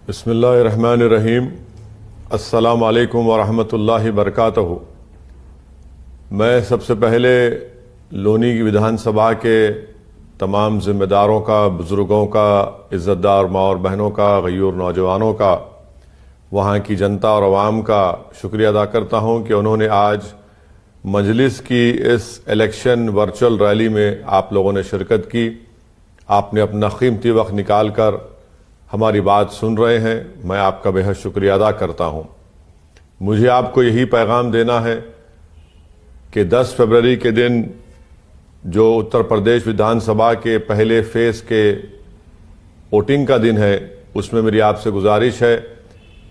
बिस्मिल्लाहिर्रहमानिर्रहीम। अस्सलामु अलैकुम वरहमतुल्लाहि वबरकातुहू। मैं सबसे पहले लोनी की विधानसभा के तमाम ज़िम्मेदारों का, बुज़ुर्गों का, इज़्ज़तदार माँ और बहनों का, गयूर नौजवानों का, वहाँ की जनता और अवाम का शुक्रिया अदा करता हूँ कि उन्होंने आज मजलिस की इस इलेक्शन वर्चुअल रैली में आप लोगों ने शिरकत की। आपने अपना कीमती वक्त निकाल कर हमारी बात सुन रहे हैं। मैं आपका बेहद शुक्रिया अदा करता हूँ। मुझे आपको यही पैगाम देना है कि 10 फरवरी के दिन जो उत्तर प्रदेश विधानसभा के पहले फेज़ के वोटिंग का दिन है, उसमें मेरी आपसे गुजारिश है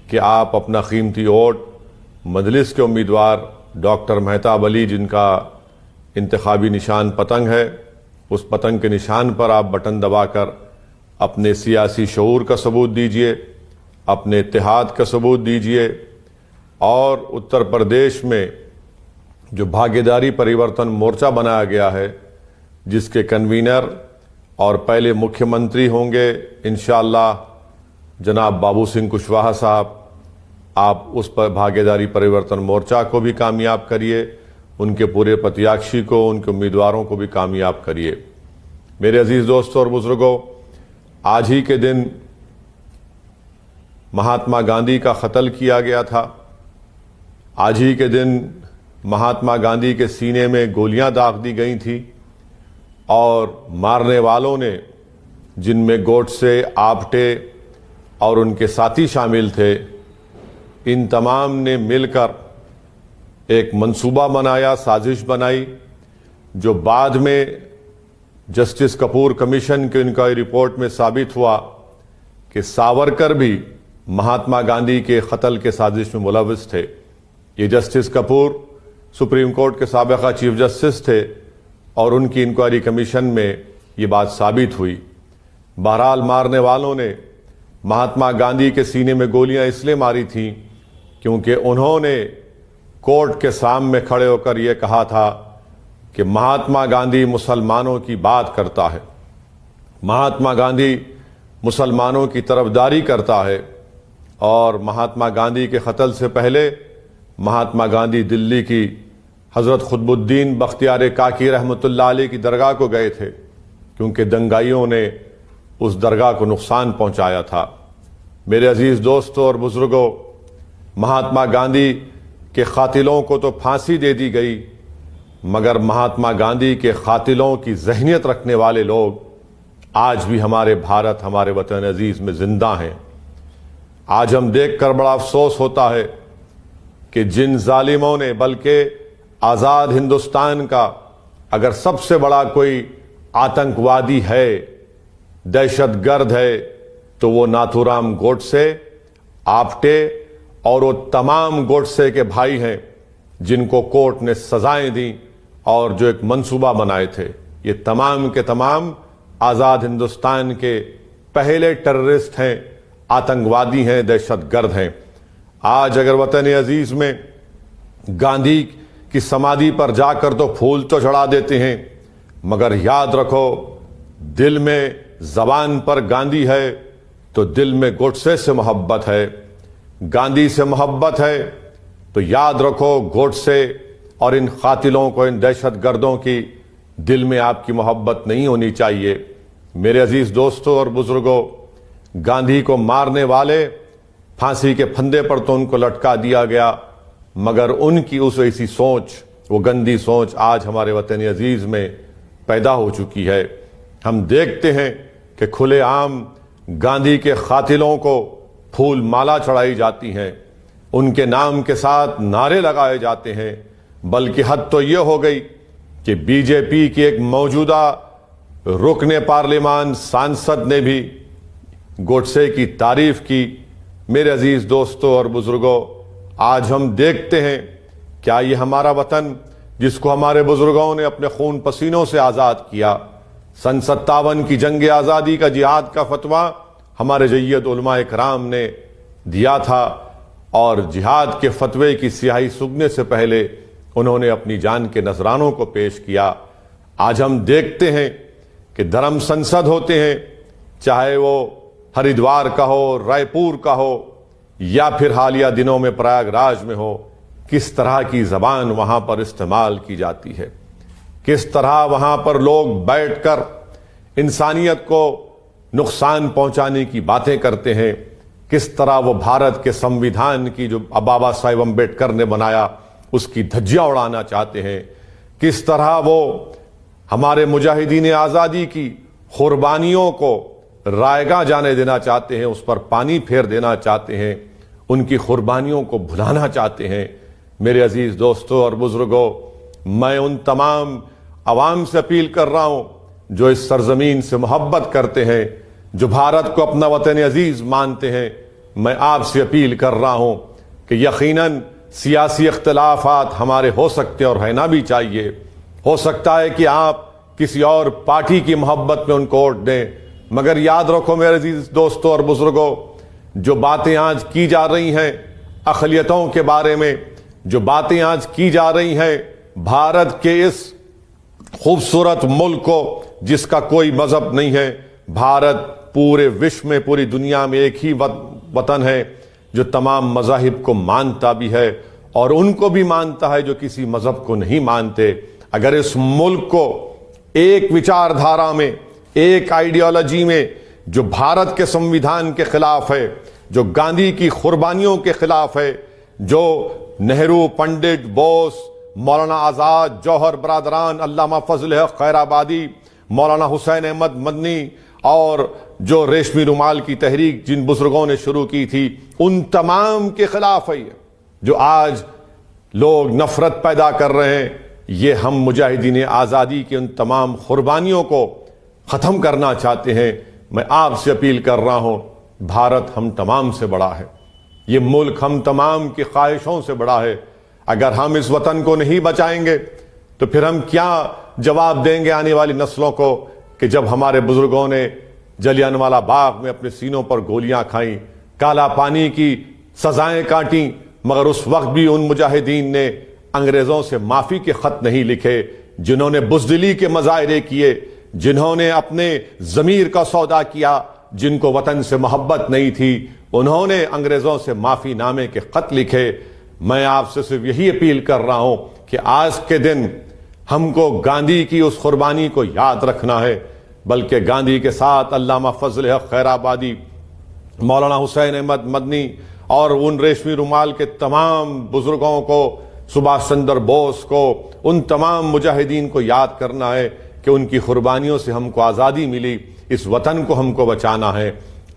कि आप अपना कीमती वोट मजलिस के उम्मीदवार डॉक्टर मेहताब अली, जिनका इंतखाबी निशान पतंग है, उस पतंग के निशान पर आप बटन दबाकर अपने सियासी शऊर का सबूत दीजिए, अपने इत्तेहाद का सबूत दीजिए और उत्तर प्रदेश में जो भागीदारी परिवर्तन मोर्चा बनाया गया है, जिसके कन्वीनर और पहले मुख्यमंत्री होंगे इंशाअल्लाह जनाब बाबू सिंह कुशवाहा साहब, आप उस पर भागीदारी परिवर्तन मोर्चा को भी कामयाब करिए, उनके पूरे प्रत्याशी को, उनके उम्मीदवारों को भी कामयाब करिए। मेरे अजीज दोस्तों और बुजुर्गों, आज ही के दिन महात्मा गांधी का कत्ल किया गया था। आज ही के दिन महात्मा गांधी के सीने में गोलियां दाग दी गई थी और मारने वालों ने, जिनमें गोडसे, आप्टे और उनके साथी शामिल थे, इन तमाम ने मिलकर एक मंसूबा बनाया, साजिश बनाई, जो बाद में जस्टिस कपूर कमीशन की इंक्वायरी रिपोर्ट में साबित हुआ कि सावरकर भी महात्मा गांधी के कत्ल के साजिश में मुलविस थे। ये जस्टिस कपूर सुप्रीम कोर्ट के साबिक़ा चीफ जस्टिस थे और उनकी इंक्वायरी कमीशन में ये बात साबित हुई। बहरहाल मारने वालों ने महात्मा गांधी के सीने में गोलियां इसलिए मारी थीं क्योंकि उन्होंने कोर्ट के सामने खड़े होकर यह कहा था कि महात्मा गांधी मुसलमानों की बात करता है, महात्मा गांधी मुसलमानों की तरफदारी करता है। और महात्मा गांधी के कत्ल से पहले महात्मा गांधी दिल्ली की हज़रत क़ुतबुद्दीन बख्तियार काकी रहमतुल्लाह अलैह की दरगाह को गए थे, क्योंकि दंगाइयों ने उस दरगाह को नुकसान पहुंचाया था। मेरे अजीज़ दोस्तों और बुज़ुर्गों, महात्मा गांधी के कातिलों को तो फांसी दे दी गई, मगर महात्मा गांधी के कातिलों की जहनियत रखने वाले लोग आज भी हमारे भारत, हमारे वतन अजीज में जिंदा हैं। आज हम देखकर बड़ा अफसोस होता है कि जिन जालिमों ने, बल्कि आज़ाद हिंदुस्तान का अगर सबसे बड़ा कोई आतंकवादी है, दहशतगर्द है, तो वो नाथूराम गोडसे, आप्टे और वो तमाम गोडसे के भाई हैं जिनको कोर्ट ने सजाएं दी और जो एक मंसूबा बनाए थे। ये तमाम के तमाम आज़ाद हिंदुस्तान के पहले टेररिस्ट हैं, आतंकवादी हैं, दहशतगर्द हैं। आज अगर वतन अजीज में गांधी की समाधि पर जाकर तो फूल तो चढ़ा देते हैं, मगर याद रखो, दिल में, जबान पर गांधी है तो दिल में गोडसे से मोहब्बत है। गांधी से मोहब्बत है तो याद रखो, गोडसे और इन कातिलों को, इन दहशतगर्दों की दिल में आपकी मोहब्बत नहीं होनी चाहिए। मेरे अजीज दोस्तों और बुजुर्गों, गांधी को मारने वाले फांसी के फंदे पर तो उनको लटका दिया गया, मगर उनकी उस ऐसी सोच, वो गंदी सोच आज हमारे वतन अजीज में पैदा हो चुकी है। हम देखते हैं कि खुलेआम गांधी के कातिलों को फूल माला चढ़ाई जाती हैं, उनके नाम के साथ नारे लगाए जाते हैं। बल्कि हद तो यह हो गई कि बीजेपी की एक मौजूदा रुकने पार्लियामान सांसद ने भी गोडसे की तारीफ की। मेरे अजीज दोस्तों और बुजुर्गों, आज हम देखते हैं क्या ये हमारा वतन, जिसको हमारे बुजुर्गों ने अपने खून पसीनों से आज़ाद किया, सन 57 की जंग आज़ादी का, जिहाद का फतवा हमारे जय्यद उलमा इकराम ने दिया था और जिहाद के फतवे की स्याही सूखने से पहले उन्होंने अपनी जान के नजरानों को पेश किया। आज हम देखते हैं कि धर्म संसद होते हैं, चाहे वो हरिद्वार का हो, रायपुर का हो या फिर हालिया दिनों में प्रयागराज में हो, किस तरह की जबान वहां पर इस्तेमाल की जाती है, किस तरह वहां पर लोग बैठकर इंसानियत को नुकसान पहुंचाने की बातें करते हैं, किस तरह वो भारत के संविधान की जो बाबा साहेब अम्बेडकर ने बनाया उसकी धज्जियां उड़ाना चाहते हैं, किस तरह वो हमारे मुजाहिदीन आज़ादी की कुर्बानियों को रायगा जाने देना चाहते हैं, उस पर पानी फेर देना चाहते हैं, उनकी कुर्बानियों को भुलाना चाहते हैं। मेरे अजीज दोस्तों और बुजुर्गों, मैं उन तमाम अवाम से अपील कर रहा हूं जो इस सरजमीन से मोहब्बत करते हैं, जो भारत को अपना वतन अजीज मानते हैं। मैं आपसे अपील कर रहा हूं कि यकीनन सियासी इख्तिलाफात हमारे हो सकते हैं और रहना भी चाहिए। हो सकता है कि आप किसी और पार्टी की मोहब्बत में उनको वोट दें, मगर याद रखो मेरे अजीज दोस्तों और बुजुर्गों, जो बातें आज की जा रही हैं अक़लियतों के बारे में, जो बातें आज की जा रही हैं भारत के इस खूबसूरत मुल्क को जिसका कोई मजहब नहीं है, भारत पूरे विश्व में, पूरी दुनिया में एक ही वतन है जो तमाम मज़ाहिब को मानता भी है और उनको भी मानता है जो किसी मजहब को नहीं मानते। अगर इस मुल्क को एक विचारधारा में, एक आइडियोलॉजी में जो भारत के संविधान के खिलाफ है, जो गांधी की कुर्बानियों के खिलाफ है, जो नेहरू, पंडित, बोस, मौलाना आज़ाद, जौहर बरादरान, अल्लामा फजल हक खैराबादी, मौलाना हुसैन अहमद मदनी और जो रेशमी रुमाल की तहरीक जिन बुजुर्गों ने शुरू की थी, उन तमाम के खिलाफ है। जो आज लोग नफरत पैदा कर रहे हैं, ये हम मुजाहिदीन आज़ादी की उन तमाम कुर्बानियों को ख़त्म करना चाहते हैं। मैं आपसे अपील कर रहा हूं, भारत हम तमाम से बड़ा है, ये मुल्क हम तमाम की ख्वाहिशों से बड़ा है। अगर हम इस वतन को नहीं बचाएंगे तो फिर हम क्या जवाब देंगे आने वाली नस्लों को कि जब हमारे बुजुर्गों ने जलियांवाला बाग में अपने सीनों पर गोलियां खाई, काला पानी की सजाएं काटी, मगर उस वक्त भी उन मुजाहिदीन ने अंग्रेजों से माफी के खत नहीं लिखे, जिन्होंने बुज़दिली के मज़ाहिरे किए, जिन्होंने अपने ज़मीर का सौदा किया, जिनको वतन से मोहब्बत नहीं थी, उन्होंने अंग्रेजों से माफी नामे के खत लिखे। मैं आपसे सिर्फ यही अपील कर रहा हूं कि आज के दिन हमको गांधी की उस कुर्बानी को याद रखना है, बल्कि गांधी के साथ अल्लामा फजल हक खैराबादी, मौलाना हुसैन अहमद मदनी और उन रेशमी रुमाल के तमाम बुजुर्गों को, सुभाष चंद्र बोस को, उन तमाम मुजाहिदीन को याद करना है कि उनकी कुर्बानियों से हमको आज़ादी मिली, इस वतन को हमको बचाना है।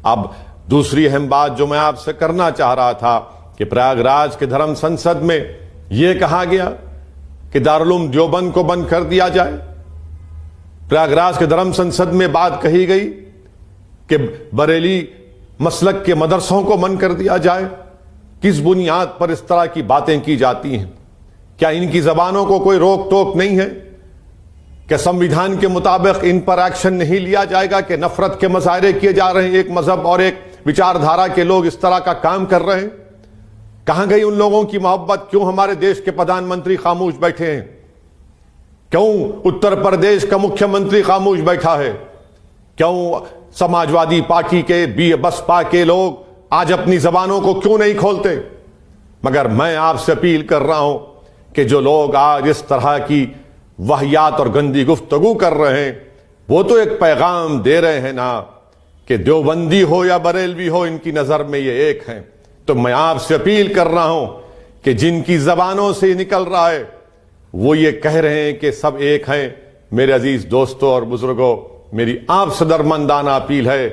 अब दूसरी अहम बात जो मैं आपसे करना चाह रहा था कि प्रयागराज के धर्म संसद में यह कहा गया कि दारुल देवबंद को बंद कर दिया जाए। प्रयागराज के धर्म संसद में बात कही गई कि बरेली मसलक के मदरसों को बंद कर दिया जाए। किस बुनियाद पर इस तरह की बातें की जाती हैं? क्या इनकी जबानों को कोई रोक टोक नहीं है? क्या संविधान के मुताबिक इन पर एक्शन नहीं लिया जाएगा कि नफरत के मुजाहरे किए जा रहे हैं, एक मजहब और एक विचारधारा के लोग इस तरह का काम कर रहे हैं? कहां गई उन लोगों की मोहब्बत? क्यों हमारे देश के प्रधानमंत्री खामोश बैठे हैं? क्यों उत्तर प्रदेश का मुख्यमंत्री खामोश बैठा है? क्यों समाजवादी पार्टी के बसपा के लोग आज अपनी जबानों को क्यों नहीं खोलते? मगर मैं आपसे अपील कर रहा हूं कि जो लोग आज इस तरह की वाहियात और गंदी गुफ्तगू कर रहे हैं, वो तो एक पैगाम दे रहे हैं ना कि देवबंदी हो या बरेलवी हो, इनकी नजर में ये एक हैं। तो मैं आपसे अपील कर रहा हूं कि जिनकी जबानों से निकल रहा है वो ये कह रहे हैं कि सब एक हैं, मेरे अजीज दोस्तों और बुजुर्गों, मेरी आपसे दरमंदाना अपील है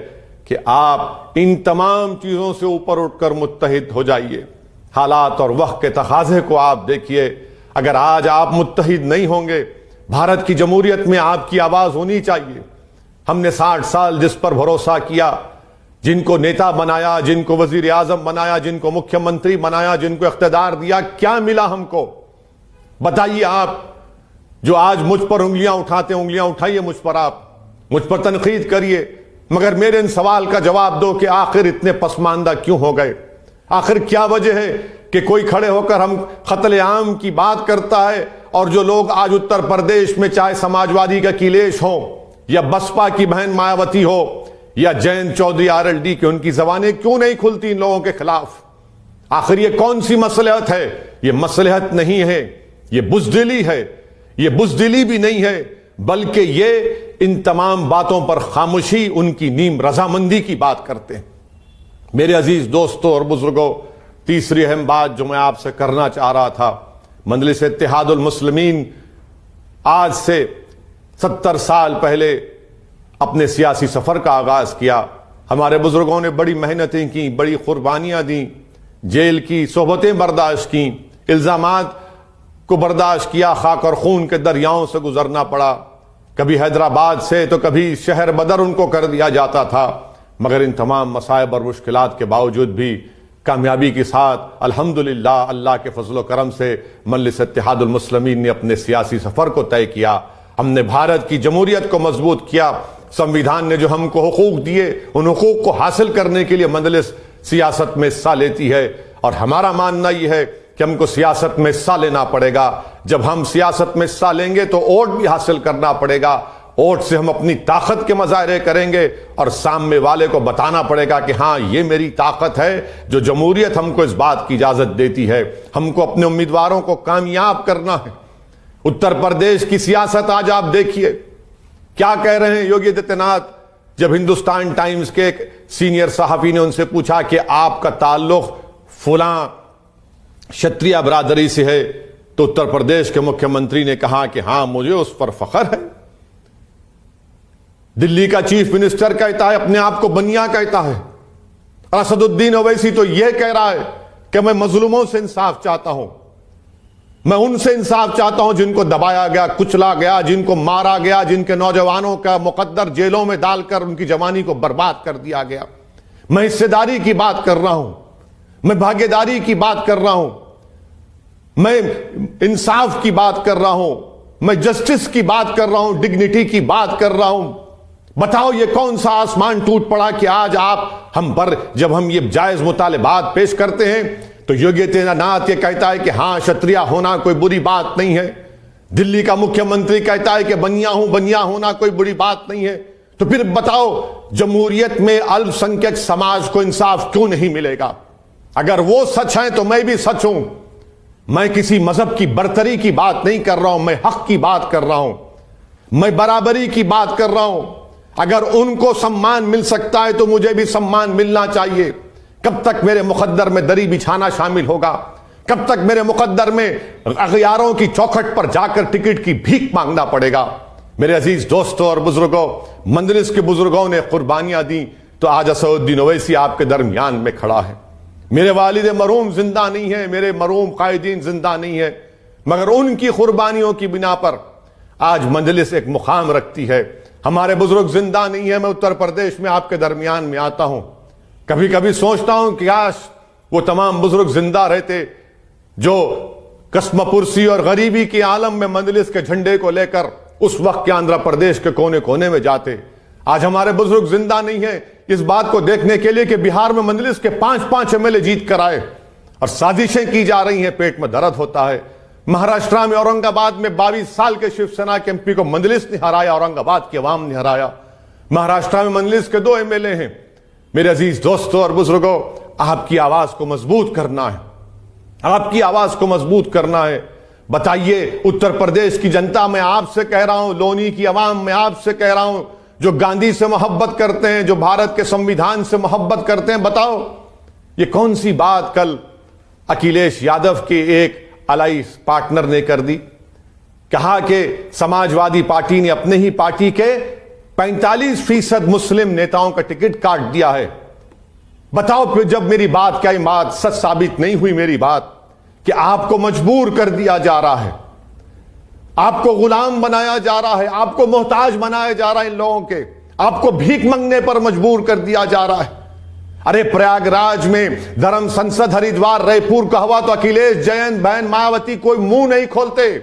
कि आप इन तमाम चीजों से ऊपर उठकर मुत्तहिद हो जाइए। हालात और वक्त के तकाजे को आप देखिए। अगर आज आप मुत्तहिद नहीं होंगे, भारत की जमहूरियत में आपकी आवाज होनी चाहिए। हमने 60 साल जिस पर भरोसा किया, जिनको नेता बनाया, जिनको वजीर आजम बनाया, जिनको मुख्यमंत्री बनाया, जिनको इख्तिदार दिया, क्या मिला हमको? बताइए आप। जो आज मुझ पर उंगलियां उठाते हैं, उंगलियां उठाइए मुझ पर, आप मुझ पर तनकीद करिए, मगर मेरे इन सवाल का जवाब दो कि आखिर इतने पसमानदा क्यों हो गए? आखिर क्या वजह है कि कोई खड़े होकर हम कत्ले आम की बात करता है और जो लोग आज उत्तर प्रदेश में, चाहे समाजवादी का अखिलेश हो या बसपा की बहन मायावती हो या जयंत चौधरी RLD के, उनकी जबानें क्यों नहीं खुलती इन लोगों के खिलाफ? आखिर ये कौन सी मसलहत है? ये मसलहत नहीं है, ये बुज़दिली है। ये बुज़दिली भी नहीं है, बल्कि ये इन तमाम बातों पर खामोशी, उनकी नीम रजामंदी की बात करते हैं। मेरे अजीज दोस्तों और बुजुर्गों, तीसरी अहम बात जो मैं आपसे करना चाह रहा था, मजलिस इत्तेहादुल मुस्लिमीन आज से 70 साल पहले अपने सियासी सफर का आगाज किया। हमारे बुजुर्गों ने बड़ी मेहनतें की, बड़ी कुर्बानियां दी, जेल की सोहबतें बर्दाश्त की, इल्जामात को बर्दाश्त किया, खाक और खून के दरियाओं से गुजरना पड़ा। कभी हैदराबाद से तो कभी शहर बदर उनको कर दिया जाता था, मगर इन तमाम मसाइब और मुश्किलात के बावजूद भी कामयाबी के साथ अल्हम्दुलिल्लाह अल्लाह के फजल करम से मजलिस इत्तेहादुल मुस्लिमीन ने अपने सियासी सफर को तय किया। हमने भारत की जमहूरियत को मजबूत किया। संविधान ने जो हमको हुकूक दिए, उन हुकूक को हासिल करने के लिए मजलिस सियासत में हिस्सा लेती है। और हमारा मानना यह है कि हमको सियासत में हिस्सा लेना पड़ेगा। जब हम सियासत में हिस्सा लेंगे तो वोट भी हासिल करना पड़ेगा। वोट से हम अपनी ताकत के मुजाहरे करेंगे और सामने वाले को बताना पड़ेगा कि हाँ, ये मेरी ताकत है, जो जमहूरियत हमको इस बात की इजाजत देती है। हमको अपने उम्मीदवारों को कामयाब करना है। उत्तर प्रदेश की सियासत आज आप देखिए क्या कह रहे हैं योगी आदित्यनाथ। जब हिंदुस्तान टाइम्स के एक सीनियर सहाफी ने उनसे पूछा कि आपका ताल्लुक फुला क्षत्रिय बरादरी से है, तो उत्तर प्रदेश के मुख्यमंत्री ने कहा कि हां, मुझे उस पर फख्र है। दिल्ली का चीफ मिनिस्टर कहता है, अपने आप को बनिया कहता है। असदुद्दीन ओवैसी तो यह कह रहा है कि मैं मजलूमों से इंसाफ चाहता हूं, मैं उनसे इंसाफ चाहता हूं जिनको दबाया गया, कुचला गया, जिनको मारा गया, जिनके नौजवानों का मुकद्दर जेलों में डालकर उनकी जवानी को बर्बाद कर दिया गया। मैं हिस्सेदारी की बात कर रहा हूं, मैं भागीदारी की बात कर रहा हूं, मैं इंसाफ की बात कर रहा हूं, मैं जस्टिस की बात कर रहा हूं, डिग्निटी की बात कर रहा हूं। बताओ ये कौन सा आसमान टूट पड़ा कि आज आप हम पर, जब हम ये जायज मुतालिबात पेश करते हैं तो योगी आदित्यनाथ ये कहता है कि हां, क्षत्रिय होना कोई बुरी बात नहीं है। दिल्ली का मुख्यमंत्री कहता है कि बनिया हूं, बनिया होना कोई बुरी बात नहीं है। तो फिर बताओ, जमहूरियत में अल्पसंख्यक समाज को इंसाफ क्यों नहीं मिलेगा? अगर वो सच है तो मैं भी सच हूं। मैं किसी मजहब की बरतरी की बात नहीं कर रहा हूं, मैं हक की बात कर रहा हूं, मैं बराबरी की बात कर रहा हूं। अगर उनको सम्मान मिल सकता है तो मुझे भी सम्मान मिलना चाहिए। कब तक मेरे मुकद्दर में दरी बिछाना शामिल होगा? कब तक मेरे मुकद्दर में अगयारों की चौखट पर जाकर टिकट की भीख मांगना पड़ेगा? मेरे अजीज दोस्तों और बुजुर्गों, मजलिस के बुजुर्गों ने कुर्बानियां दी तो आज असदुद्दीन ओवैसी आपके दरमियान में खड़ा है। मेरे वालिद मरूम जिंदा नहीं है, मेरे मरूम कायदीन जिंदा नहीं है, मगर उनकी कुर्बानियों की बिना पर आज मजलिस एक मुकाम रखती है। हमारे बुजुर्ग जिंदा नहीं है। मैं उत्तर प्रदेश में आपके दरमियान में आता हूं, कभी कभी सोचता हूं कि काश वो तमाम बुजुर्ग जिंदा रहते जो कस्मपुरसी और गरीबी के आलम में मजलिस के झंडे को लेकर उस वक्त के आंध्र प्रदेश के कोने कोने में जाते। आज हमारे बुजुर्ग जिंदा नहीं है इस बात को देखने के लिए कि बिहार में मजलिस के 5-5 MLA जीत कर आए और साजिशें की जा रही हैं। पेट में दर्द होता है। महाराष्ट्र में औरंगाबाद में 22 साल के शिवसेना के MP को मजलिस ने हराया, औरंगाबाद की आवाम ने हराया। महाराष्ट्र में मजलिस के 2 MLA हैं। मेरे अजीज दोस्तों और बुजुर्गों, आपकी आवाज को मजबूत करना है, आपकी आवाज को मजबूत करना है। बताइए, उत्तर प्रदेश की जनता मैं आपसे कह रहा हूं, लोनी की आवाम मैं आपसे कह रहा हूं, जो गांधी से मोहब्बत करते हैं, जो भारत के संविधान से मोहब्बत करते हैं, बताओ ये कौन सी बात कल अखिलेश यादव के एक अलाइंस पार्टनर ने कर दी? कहा कि समाजवादी पार्टी ने अपने ही पार्टी के 45% मुस्लिम नेताओं का टिकट काट दिया है। बताओ फिर, जब मेरी बात क्या बात सच साबित नहीं हुई, मेरी बात कि आपको मजबूर कर दिया जा रहा है, आपको गुलाम बनाया जा रहा है, आपको मोहताज बनाया जा रहा है, इन लोगों के आपको भीख मांगने पर मजबूर कर दिया जा रहा है। अरे प्रयागराज में धर्म संसद, हरिद्वार, रायपुर का हुआ तो अखिलेश, जयंत, बहन मायावती कोई मुंह नहीं खोलते,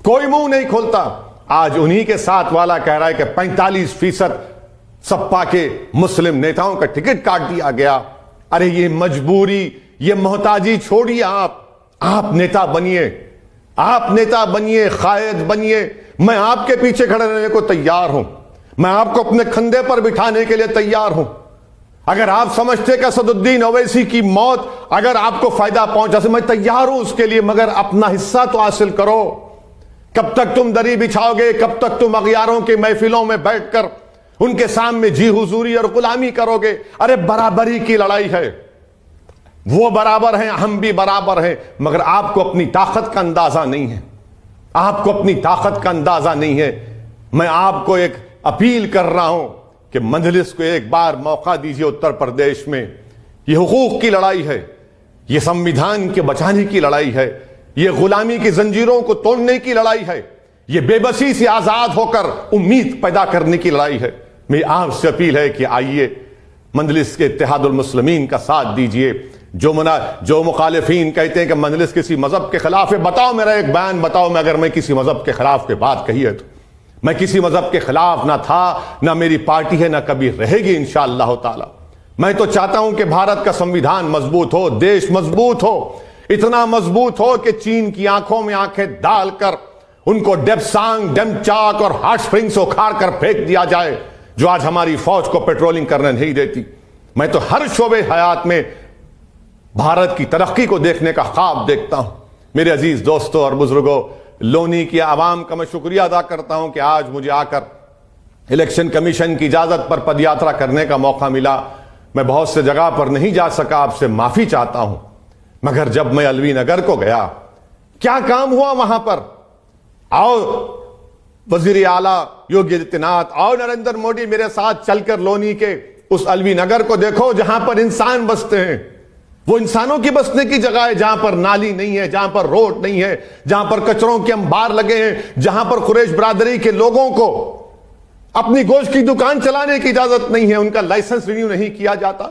कोई मुंह नहीं खोलता। आज उन्हीं के साथ वाला कह रहा है कि 45% सपा के मुस्लिम नेताओं का टिकट काट दिया गया। अरे ये मजबूरी, ये मोहताजी छोड़िए, आप नेता बनिए, आप नेता बनिए, कायद बनिए। मैं आपके पीछे खड़े रहने को तैयार हूं। मैं आपको अपने कंधे पर बिठाने के लिए तैयार हूं। अगर आप समझते कि असदुद्दीन ओवैसी की मौत अगर आपको फायदा पहुंचा तो मैं तैयार हूं उसके लिए, मगर अपना हिस्सा तो हासिल करो। कब तक तुम दरी बिछाओगे? कब तक तुम अगयारों की महफिलों में बैठकर उनके सामने जी हुजूरी और गुलामी करोगे? अरे बराबरी की लड़ाई है, वो बराबर हैं, हम भी बराबर हैं, मगर आपको अपनी ताकत का अंदाजा नहीं है। आपको अपनी ताकत का अंदाजा नहीं है। मैं आपको एक अपील कर रहा हूं कि मजलिस को एक बार मौका दीजिए। उत्तर प्रदेश में यह हुकूक की लड़ाई है, यह संविधान के बचाने की लड़ाई है, यह गुलामी की जंजीरों को तोड़ने की लड़ाई है, यह बेबसी से आजाद होकर उम्मीद पैदा करने की लड़ाई है। मेरी आपसे अपील है कि आइए मजलिस के इत्तेहादुल मुस्लिमीन का साथ दीजिए। जो मुखालिफीन कहते हैं कि मजलिस किसी मजहब के खिलाफ है, बताओ मेरा एक बयान बताओ मैं अगर मैं किसी मजहब के खिलाफ की बात कही है तो। मैं किसी मजहब के खिलाफ ना था, ना मेरी पार्टी है, ना कभी रहेगी इंशाअल्लाह ताला। मैं तो चाहता हूं कि भारत का संविधान मजबूत हो, देश मजबूत हो, इतना मजबूत हो कि चीन की आंखों में आंखें डालकर उनको डेप्सांग, डेमचाक और हॉट स्प्रिंग से उखाड़ कर फेंक दिया जाए, जो आज हमारी फौज को पेट्रोलिंग करने नहीं देती। मैं तो हर शोबे हयात में भारत की तरक्की को देखने का ख्वाब देखता हूं। मेरे अजीज दोस्तों और बुजुर्गों, लोनी की आवाम का मैं शुक्रिया अदा करता हूं कि आज मुझे आकर इलेक्शन कमीशन की इजाजत पर पदयात्रा करने का मौका मिला। मैं बहुत से जगह पर नहीं जा सका, आपसे माफी चाहता हूं, मगर जब मैं अलवी नगर को गया, क्या काम हुआ वहां पर? आओ वजीर आला योगी आदित्यनाथ, आओ नरेंद्र मोदी मेरे साथ चलकर लोनी के उस अलवी नगर को देखो जहां पर इंसान बसते हैं। वो इंसानों की बसने की जगह है, जहां पर नाली नहीं है, जहां पर रोड नहीं है, जहां पर कचरों के अंबार लगे हैं, जहां पर कुरैश बरादरी के लोगों को अपनी गोश्त की दुकान चलाने की इजाजत नहीं है, उनका लाइसेंस रिन्यू नहीं किया जाता,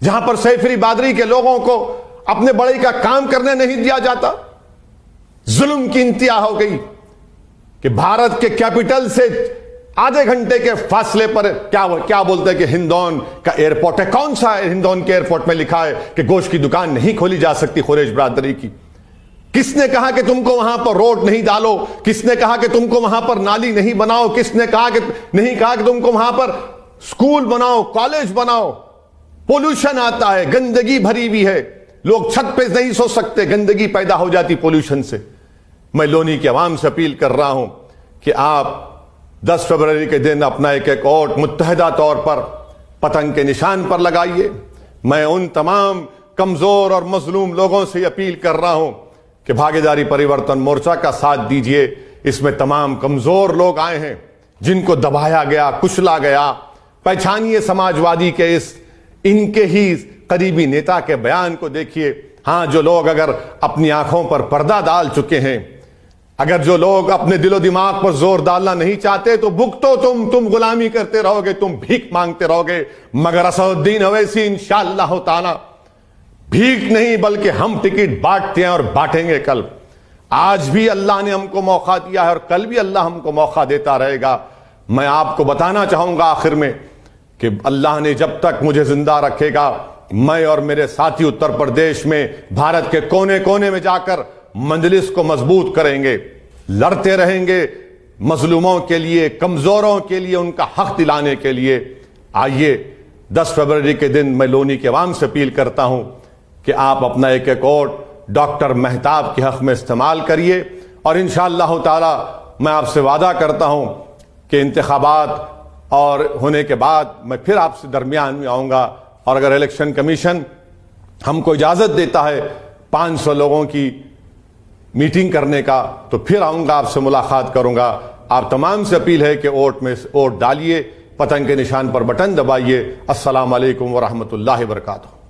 जहां पर सैफरी बादरी के लोगों को अपने बड़े का काम करने नहीं दिया जाता। जुल्म की इंतहा हो गई कि भारत के कैपिटल से आधे घंटे के फासले पर क्या बोलते हैं कि हिंदौन का एयरपोर्ट है। कौन सा है? हिंदौन के एयरपोर्ट में लिखा है कि गोश्त की दुकान नहीं खोली जा सकती कुरैश बरादरी की। किसने कहा कि तुमको वहां पर रोड नहीं डालो? किसने कहा कि तुमको वहां पर नाली नहीं बनाओ? किसने कहा कि नहीं कहा कि तुमको वहां पर स्कूल बनाओ, कॉलेज बनाओ? पोल्यूशन आता है, गंदगी भरी हुई है, लोग छत पे नहीं सो सकते, गंदगी पैदा हो जाती पोल्यूशन से। मैं लोनी की आवाम से अपील कर रहा हूं कि आप 10 फरवरी के दिन अपना एक एक वोट मुत्तहदा तौर पर पतंग के निशान पर लगाइए। मैं उन तमाम कमजोर और मजलूम लोगों से अपील कर रहा हूं कि भागीदारी परिवर्तन मोर्चा का साथ दीजिए। इसमें तमाम कमजोर लोग आए हैं जिनको दबाया गया, कुचला गया। पहचानिए समाजवादी के इनके ही करीबी नेता के बयान को देखिए। हां, जो लोग अगर अपनी आंखों पर पर्दा डाल चुके हैं, अगर जो लोग अपने दिलो दिमाग पर जोर डालना नहीं चाहते, तो भुगतो तुम गुलामी करते रहोगे, तुम भीख मांगते रहोगे, मगर असदुद्दीन ओवैसी इंशाअल्लाह ताला भीख नहीं बल्कि हम टिकट बांटते हैं और बांटेंगे। कल आज भी अल्लाह ने हमको मौका दिया है और कल भी अल्लाह हमको मौका देता रहेगा। मैं आपको बताना चाहूंगा आखिर में कि अल्लाह ने जब तक मुझे जिंदा रखेगा, मैं और मेरे साथी उत्तर प्रदेश में भारत के कोने कोने में जाकर मजलिस को मजबूत करेंगे, लड़ते रहेंगे मजलूमों के लिए, कमजोरों के लिए, उनका हक दिलाने के लिए। आइए 10 फरवरी के दिन मैं लोनी के अवाम से अपील करता हूं कि आप अपना एक एक वोट डॉक्टर मेहताब के हक में इस्तेमाल करिए और इंशाअल्लाह ताला मैं आपसे वादा करता हूं कि इंतखाबात और होने के बाद मैं फिर आपसे दरमियान में आऊंगा और अगर इलेक्शन कमीशन हमको इजाजत देता है 500 लोगों की मीटिंग करने का, तो फिर आऊंगा, आपसे मुलाकात करूंगा। आप तमाम से अपील है कि वोट डालिए, पतंग के निशान पर बटन दबाइए। अस्सलाम वालेकुम व रहमतुल्लाहि व बरकातुहू।